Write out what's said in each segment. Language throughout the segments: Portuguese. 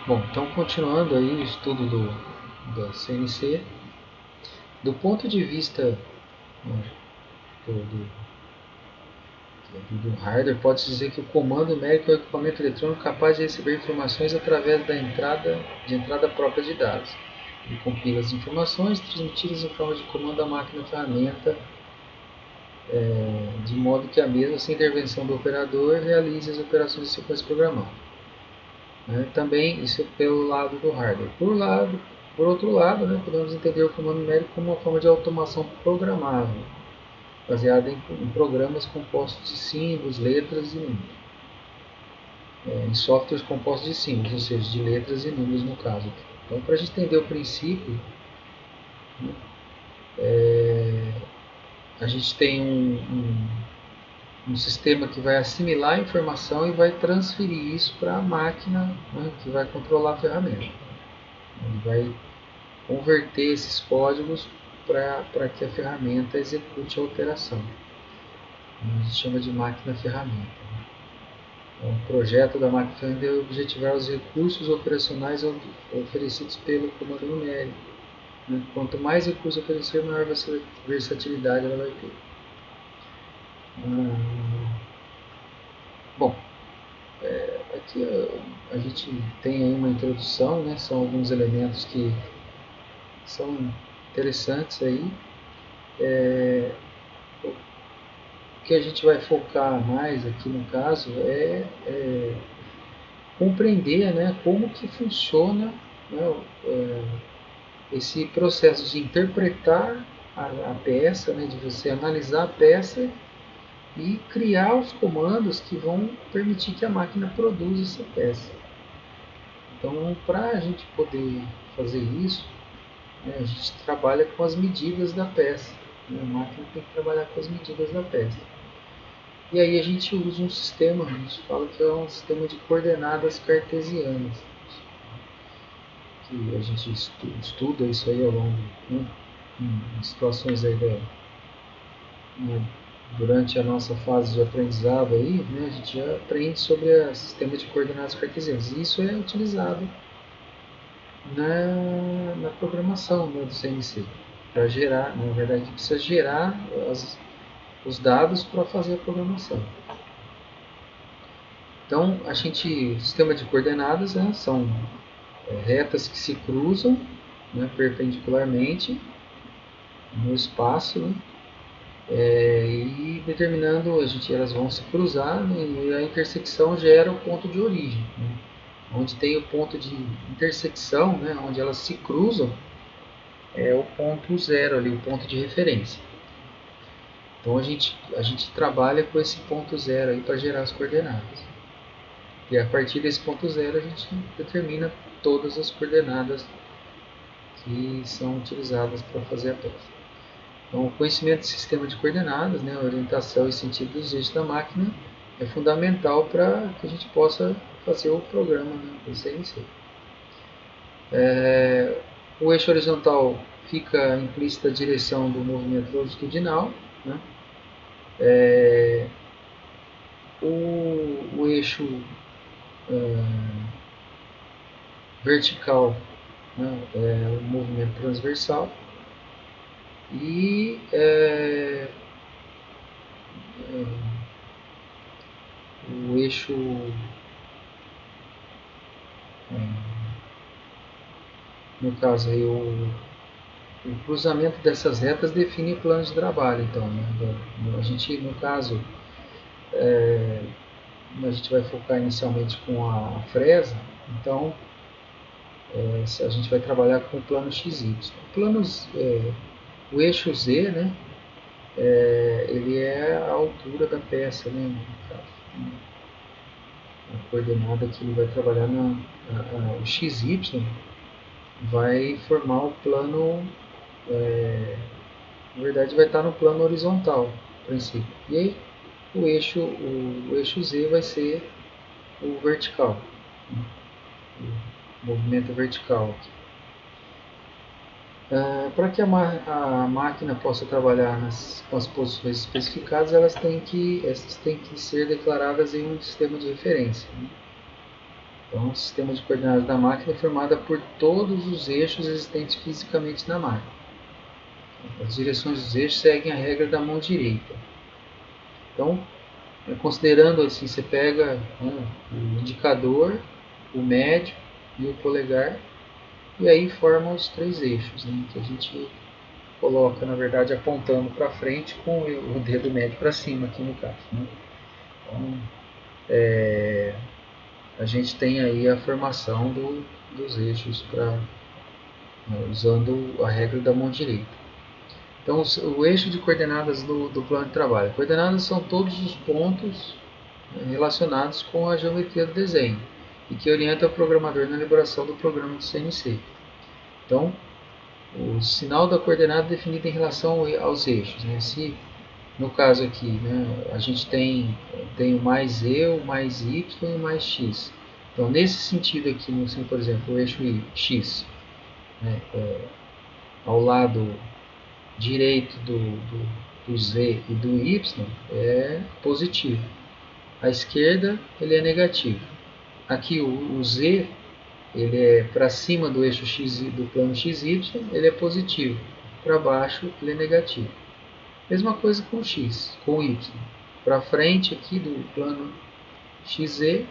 Bom, então continuando aí o estudo da CNC, do ponto de vista do hardware, pode-se dizer que o comando numérico é o equipamento eletrônico capaz de receber informações através da entrada própria de dados. Ele compila as informações transmitidas em forma de comando à máquina-ferramenta, de modo que a mesma, sem intervenção do operador, realize as operações de sequência programada. Também isso é pelo lado do hardware. Por outro lado, podemos entender o comando numérico como uma forma de automação programável, baseada em programas compostos de símbolos, letras e números. Em softwares compostos de símbolos, ou seja, de letras e números no caso. Então, para a gente entender o princípio, a gente tem um sistema que vai assimilar a informação e vai transferir isso para a máquina, que vai controlar a ferramenta. Ele vai converter esses códigos para que a ferramenta execute a operação. A gente chama de máquina-ferramenta. O projeto da máquina-ferramenta é objetivar os recursos operacionais oferecidos pelo comando numérico. Quanto mais recursos oferecer, maior versatilidade ela vai ter. Bom, aqui a gente tem aí uma introdução, são alguns elementos que são interessantes aí. O que a gente vai focar mais aqui no caso é compreender como que funciona esse processo de interpretar a peça, de você analisar a peça e criar os comandos que vão permitir que a máquina produza essa peça. Então, para a gente poder fazer isso, a gente trabalha com as medidas da peça. A máquina tem que trabalhar com as medidas da peça. E aí a gente usa um sistema, a gente fala que é um sistema de coordenadas cartesianas. Que a gente estuda isso aí ao longo, em situações aí durante a nossa fase de aprendizado aí, a gente já aprende sobre o sistema de coordenadas cartesianas. E isso é utilizado na programação do CNC. Para gerar, na verdade, a gente precisa gerar os dados para fazer a programação. Então, o sistema de coordenadas são retas que se cruzam perpendicularmente no espaço, e determinando, elas vão se cruzar, e a intersecção gera o ponto de origem. Onde tem o ponto de intersecção, onde elas se cruzam, é o ponto zero ali, o ponto de referência. Então a gente trabalha com esse ponto zero aí para gerar as coordenadas. E a partir desse ponto zero a gente determina todas as coordenadas que são utilizadas para fazer a peça. Então, o conhecimento do sistema de coordenadas, a orientação e sentido dos eixos da máquina é fundamental para que a gente possa fazer o programa do CNC. O eixo horizontal fica implícita a direção do movimento longitudinal. O eixo vertical é o movimento transversal. E o eixo no caso aí, o cruzamento dessas retas define o plano de trabalho. Então, a gente, no caso, a gente vai focar inicialmente com a fresa. Então, a gente vai trabalhar com o plano XY. O eixo Z, ele é a altura da peça, a coordenada que ele vai trabalhar o XY vai formar o plano, na verdade vai estar no plano horizontal, a princípio. E aí o eixo Z vai ser o vertical, o movimento vertical. Para que a máquina possa trabalhar com as posições especificadas, essas têm que ser declaradas em um sistema de referência, né? Então, o sistema de coordenadas da máquina é formado por todos os eixos existentes fisicamente na máquina. As direções dos eixos seguem a regra da mão direita. Então, considerando assim, você pega o indicador, o médio e o polegar, e aí forma os 3 eixos, né, que a gente coloca, na verdade, apontando para frente com o dedo médio para cima, aqui no caso, né? Então, a gente tem aí a formação dos eixos usando a regra da mão direita. Então, o eixo de coordenadas do plano de trabalho. Coordenadas são todos os pontos relacionados com a geometria do desenho e que orienta o programador na elaboração do programa do CNC. Então, o sinal da coordenada é definido em relação aos eixos, né? Se no caso aqui, né, a gente tem o mais E, o mais Y e o mais X. Então, nesse sentido aqui, assim, por exemplo, o eixo X, né, ao lado direito do Z e do Y é positivo. À esquerda ele é negativo. Aqui o Z ele é para cima do eixo X do plano XY, ele é positivo. Para baixo ele é negativo. Mesma coisa com o X, com o Y. Para frente aqui do plano XZ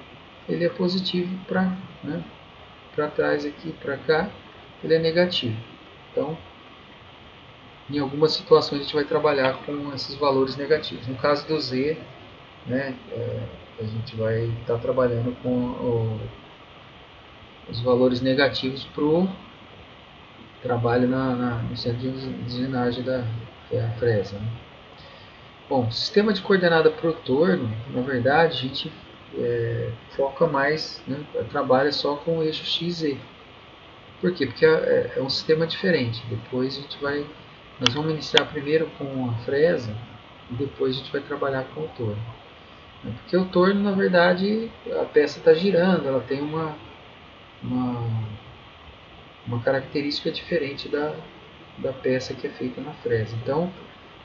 ele é positivo, para trás aqui, para cá, ele é negativo. Então, em algumas situações a gente vai trabalhar com esses valores negativos. No caso do Z, né, a gente vai estar trabalhando com os valores negativos para o trabalho no centro de usinagem que é a fresa, né? Bom, sistema de coordenada para o torno, na verdade, a gente foca mais, né, trabalha só com o eixo XZ. Por quê? Porque é um sistema diferente. Depois nós vamos iniciar primeiro com a fresa e depois a gente vai trabalhar com o torno. Porque o torno, na verdade, a peça está girando, ela tem uma característica diferente da peça que é feita na fresa. Então,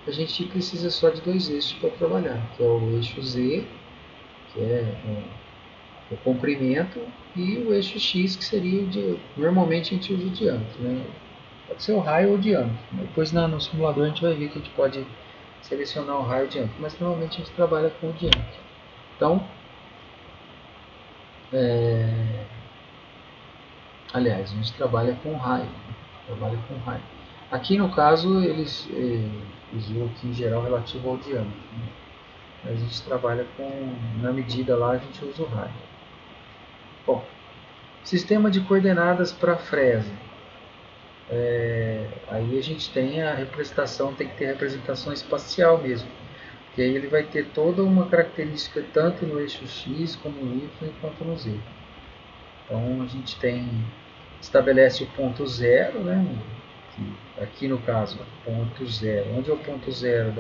a gente precisa só de 2 eixos para trabalhar, que é o eixo Z, que é o comprimento, e o eixo X, que seria normalmente a gente usa o diâmetro, né? Pode ser o raio ou o diâmetro. Depois no simulador a gente vai ver que a gente pode selecionar o raio ou o diâmetro, mas normalmente a gente trabalha com o diâmetro. Então, aliás, a gente trabalha com raio. Aqui no caso eles usam aqui em geral relativo ao diâmetro, né? A gente trabalha na medida lá a gente usa o raio. Bom, sistema de coordenadas para fresa. Aí a gente tem a representação, tem que ter a representação espacial mesmo. Que aí ele vai ter toda uma característica tanto no eixo X como no Y quanto no Z. Então a gente estabelece o ponto zero, né? Aqui no caso, ponto zero. Onde é o ponto zero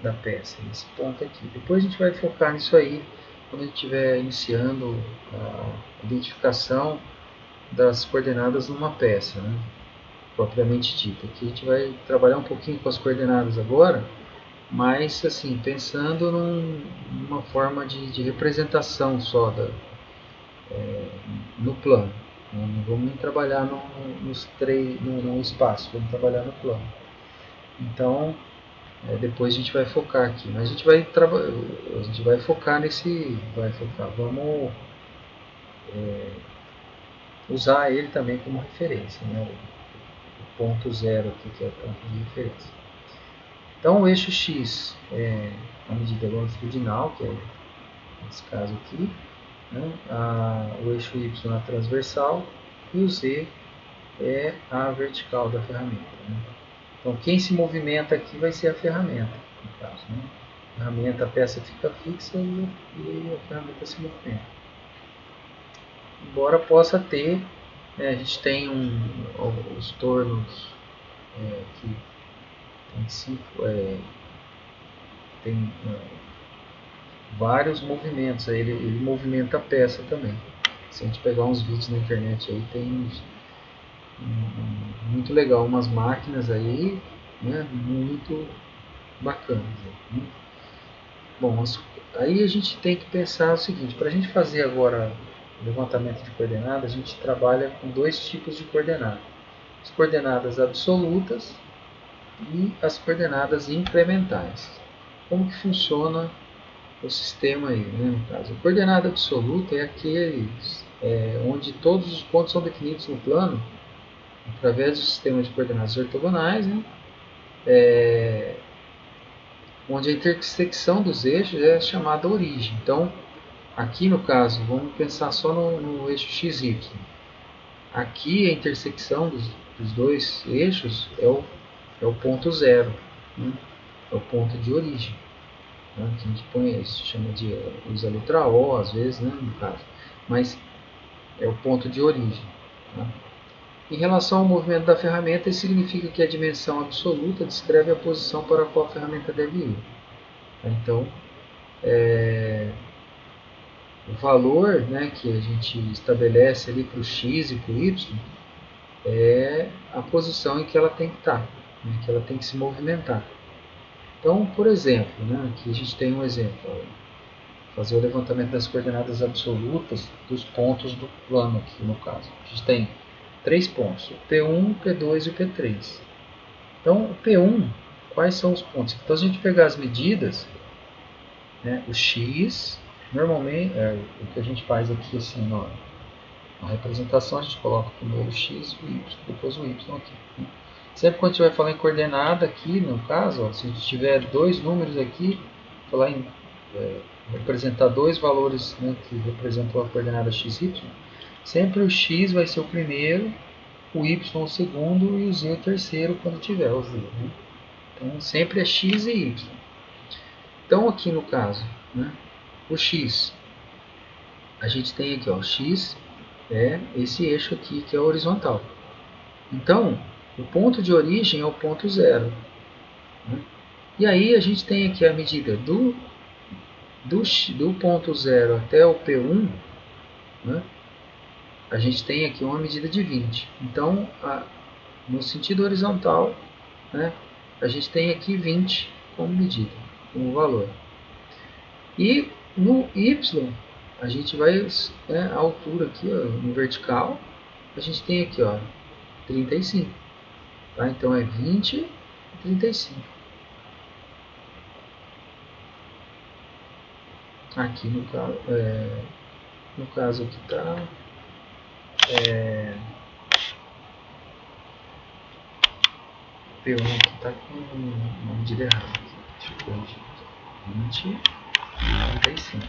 da peça? Esse ponto aqui. Depois a gente vai focar nisso aí quando a gente estiver iniciando a identificação das coordenadas numa peça, né, propriamente dita. Aqui a gente vai trabalhar um pouquinho com as coordenadas agora, mas assim, pensando numa forma de representação só no plano. Não vamos nem trabalhar no espaço, vamos trabalhar no plano. Então, depois a gente vai focar aqui, mas a gente vai focar vamos usar ele também como referência, né? O ponto zero aqui, que é o ponto de referência. Então, o eixo X é a medida longitudinal, que é nesse caso aqui, né? O eixo Y é a transversal e o Z é a vertical da ferramenta, né? Então, quem se movimenta aqui vai ser a ferramenta, no caso, né? A peça fica fixa e a ferramenta se movimenta. Embora possa ter, a gente tem os tornos que tem vários movimentos, ele movimenta a peça também. Se a gente pegar uns vídeos na internet aí, tem Muito legal, umas máquinas aí, né, muito bacanas. Né? Bom, aí a gente tem que pensar o seguinte: para a gente fazer agora o levantamento de coordenadas, a gente trabalha com dois tipos de coordenadas: as coordenadas absolutas e as coordenadas incrementais. Como que funciona o sistema aí, né, no caso? A coordenada absoluta é aqueles onde todos os pontos são definidos no plano através do sistema de coordenadas ortogonais, né, onde a intersecção dos eixos é chamada origem. Então, aqui no caso, vamos pensar só no eixo x, y. Aqui a intersecção dos dois eixos é o ponto zero, né? É o ponto de origem. Né? Que a gente põe, chama de, usa a letra O às vezes, né, no caso. Mas é o ponto de origem. Tá? Em relação ao movimento da ferramenta, isso significa que a dimensão absoluta descreve a posição para a qual a ferramenta deve ir. Então, o valor, né, que a gente estabelece ali para o x e para o y é a posição em que ela tem que estar, né, que ela tem que se movimentar. Então, por exemplo, né, aqui a gente tem um exemplo, fazer o levantamento das coordenadas absolutas dos pontos do plano aqui no caso. A gente tem 3 pontos, o P1, o P2 e o P3. Então, o P1, quais são os pontos? Então, se a gente pegar as medidas, né, o X, normalmente, o que a gente faz aqui assim, na representação, a gente coloca primeiro o X e o Y, depois o Y aqui. Né? Sempre quando a gente vai falar em coordenada aqui, no caso, ó, se a gente tiver dois números aqui, falar em representar dois valores, né, que representam a coordenada x, y, sempre o x vai ser o primeiro, o y o segundo e o z o terceiro quando tiver o z. Né? Então sempre é x e y. Então aqui no caso, né, o x, a gente tem aqui, ó, o x é esse eixo aqui que é horizontal. Então o ponto de origem é o ponto zero. Né? E aí a gente tem aqui a medida do ponto zero até o P1, né, a gente tem aqui uma medida de 20. Então, no sentido horizontal, né, a gente tem aqui 20 como medida, como valor. E no Y, a gente vai, a altura aqui, ó, no vertical, a gente tem aqui, ó, 35. Tá? Então, é 20 e 35. Aqui no caso aqui está P1 aqui está com uma medida errada. Deixa eu corrigir. 20 e 35.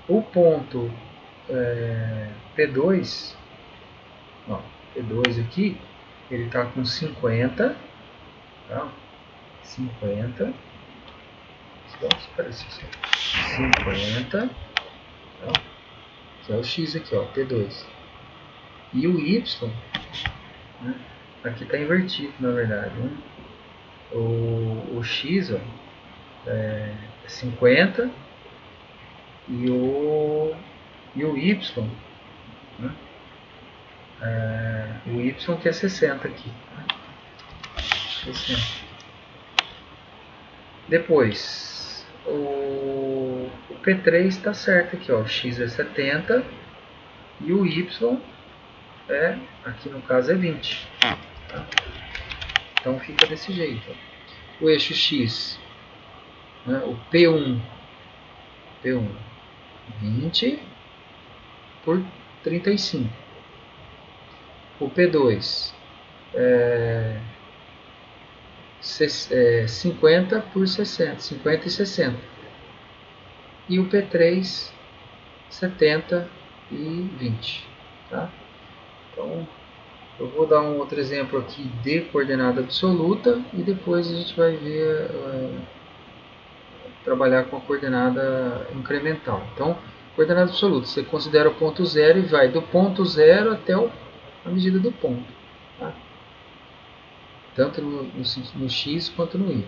O ponto P2, ó, P2 aqui, ele está com 50. Tá? 50. Vamos parecer assim. 50. Tá? Que é o X aqui, ó, P2. E o Y, né, aqui está invertido, na verdade. Né? O X, ó, é 50 e o Y, né, o Y que é 60 aqui. Né? 60. Depois, o P3 está certo aqui, ó, o X é 70 e o Y aqui no caso é 20. Tá? Então fica desse jeito. O eixo X, né, o P1, 20 por 35. O P2 50 por 60, 50 e 60. E o P3, 70 e 20. Tá? Então, eu vou dar um outro exemplo aqui de coordenada absoluta e depois a gente vai ver trabalhar com a coordenada incremental. Então, coordenada absoluta, você considera o ponto zero e vai do ponto zero até a medida do ponto. Tá? Tanto no x quanto no y.